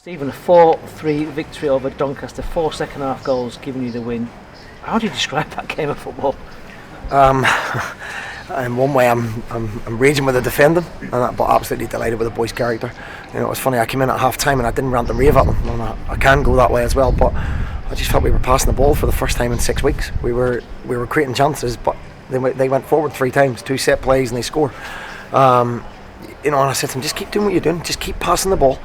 Stephen, a 4-3 victory over Doncaster, 4 second half goals giving you the win. How do you describe that game of football? In one way, I'm raging with the defending, but absolutely delighted with the boys' character. You know, it was funny. I came in at half time and I didn't rant and rave at them. And I can go that way as well, but I just felt we were passing the ball for the first time in 6 weeks. We were creating chances, but they went forward 3 times, 2 set plays, and they score. You know, and I said to them, just keep doing what you're doing, just keep passing the ball,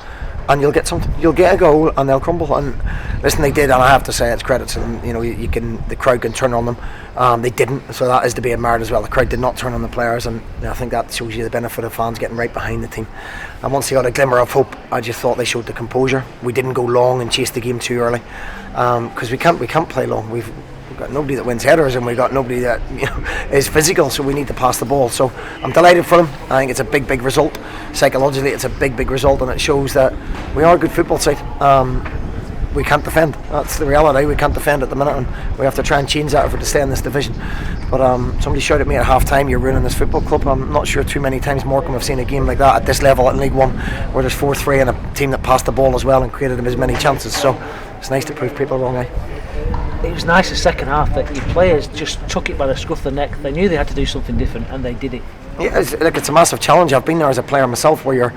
and you'll get something. You'll get a goal, and they'll crumble. And listen, they did, and I have to say it's credit to them. You know, the crowd can turn on them. They didn't, so that is to be admired as well. The crowd did not turn on the players, and I think that shows you the benefit of fans getting right behind the team. And once they got a glimmer of hope, I just thought they showed the composure. We didn't go long and chase the game too early, because we can't play long. We've got nobody that wins headers, and we've got nobody that is physical, so we need to pass the ball. So I'm delighted for them. I think it's a big result. Psychologically, it's a big result, and it shows that we are a good football side. We can't defend. That's the reality. We can't defend at the minute, and we have to try and change that if we're to stay in this division. But somebody shouted at me at half time, "You're ruining this football club." I'm not sure too many times Morecambe have seen a game like that at this level in League One, where there's 4-3 and a team that passed the ball as well and created them as many chances. So it's nice to prove people wrong. It was nice the second half that your players just took it by the scruff of the neck. They knew they had to do something different, and they did it. Yeah, it's a massive challenge. I've been there as a player myself, where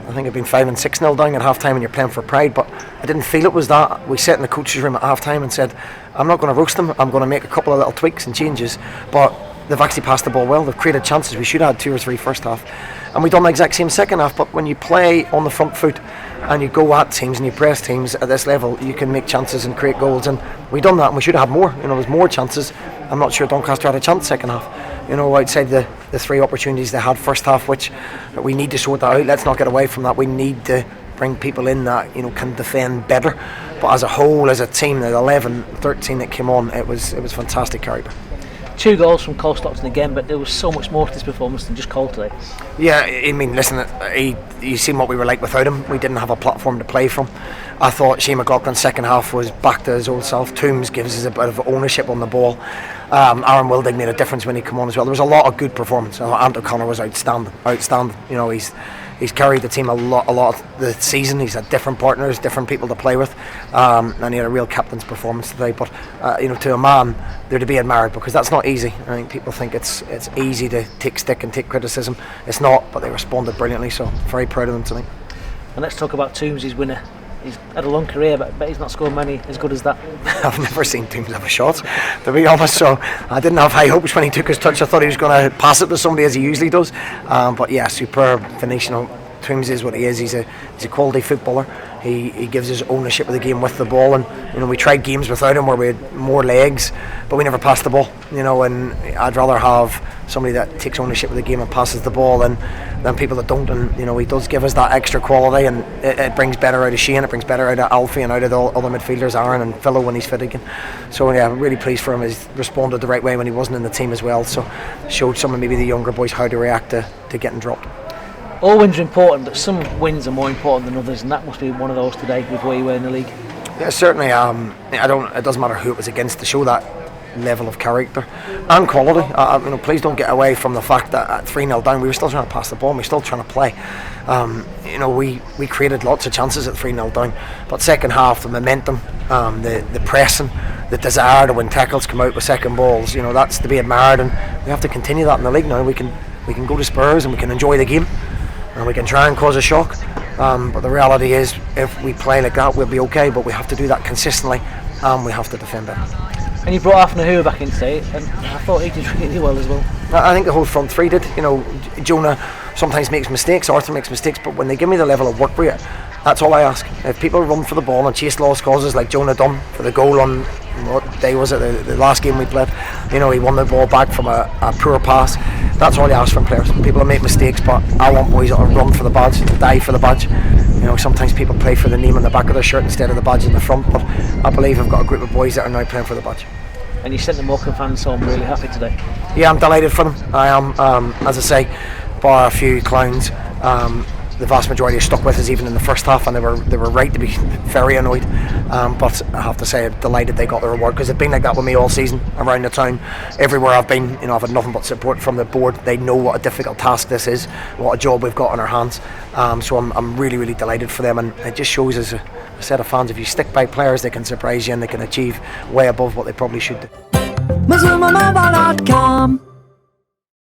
I think I've been 5 and 6-0 down at half time, and you're playing for pride, but I didn't feel it was that. We sat in the coach's room at half time and said, I'm not going to roast them, I'm going to make a couple of little tweaks and changes, but they've actually passed the ball well. They've created chances. We should have had 2 or 3 first half, and we've done the exact same second half. But when you play on the front foot and you go at teams and you press teams at this level, you can make chances and create goals, and we've done that, and we should have had more. You know, there's more chances. I'm not sure Doncaster had a chance second half. You know, outside the 3 opportunities they had first half, which we need to sort that out. Let's not get away from that. We need to bring people in that, you know, can defend better. But as a whole, as a team, the 11, 13 that came on, it was fantastic character. 2 goals from Cole Stockton again, but there was so much more to this performance than just Cole today. Yeah, I mean, listen, you seen what we were like without him. We didn't have a platform to play from. I thought Shane McLaughlin's second half was back to his old self. Tooms gives us a bit of ownership on the ball. Aaron Wildig made a difference when he came on as well. There was a lot of good performance. Ant O'Connor was outstanding. You know, he's carried the team a lot of the season. He's had different partners, different people to play with, and he had a real captain's performance today. But you know, to a man, they're to be admired, because that's not easy. I think people think it's easy to take stick and take criticism. It's not, but they responded brilliantly. So very proud of them tonight. And let's talk about Tooms, his winner. He's had a long career, but he's not scored many as good as that. I've never seen Tooms have a shot, to be honest, so I didn't have high hopes when he took his touch. I thought he was going to pass it to somebody as he usually does, but yeah, superb finish. You know, Tooms is what he is. He's a quality footballer. He gives his ownership of the game with the ball, and you know, we tried games without him where we had more legs, but we never passed the ball. You know, and I'd rather have somebody that takes ownership of the game and passes the ball than people that don't. And you know, he does give us that extra quality, and it brings better out of Shane, it brings better out of Alfie and out of the other midfielders, Aaron and Philo, when he's fit again. So yeah, I'm really pleased for him. He's responded the right way when he wasn't in the team as well, so showed some of maybe the younger boys how to react to getting dropped. All wins are important, but some wins are more important than others, and that must be one of those today with where you were in the league. Yeah, certainly. It doesn't matter who it was against, to show that level of character and quality. You know, please don't get away from the fact that at 3-0 down, we were still trying to pass the ball, and we were still trying to play. You know, we created lots of chances at 3-0 down, but second half, the momentum, the pressing, the desire to win tackles, come out with second balls, you know, that's to be admired, and we have to continue that in the league now. We can go to Spurs and we can enjoy the game, and we can try and cause a shock, but the reality is, if we play like that, we'll be okay, but we have to do that consistently, and we have to defend better. And you brought Afnahua back in today, and I thought he did really well as well. I think the whole front 3 did. You know, Jonah sometimes makes mistakes, Arthur makes mistakes, but when they give me the level of work rate, that's all I ask. If people run for the ball and chase lost causes like Jonah done for the goal on, what day was it, the last game we played, you know, he won the ball back from a poor pass. That's all I ask from players. People make mistakes, but I want boys that will run for the badge, die for the badge. You know, sometimes people play for the name on the back of their shirt instead of the badge in the front, but I believe I've got a group of boys that are now playing for the badge. And you sent the Morecambe fans home really happy today. Yeah, I'm delighted for them. I am, as I say, bar a few clowns. the vast majority have stuck with us even in the first half, and they were right to be very annoyed. But I have to say, I'm delighted they got the reward, because they've been like that with me all season around the town. Everywhere I've been, I've had nothing but support from the board. They know what a difficult task this is, what a job we've got on our hands. So I'm really, really delighted for them, and it just shows as a set of fans, if you stick by players, they can surprise you and they can achieve way above what they probably should do. Mazuma.com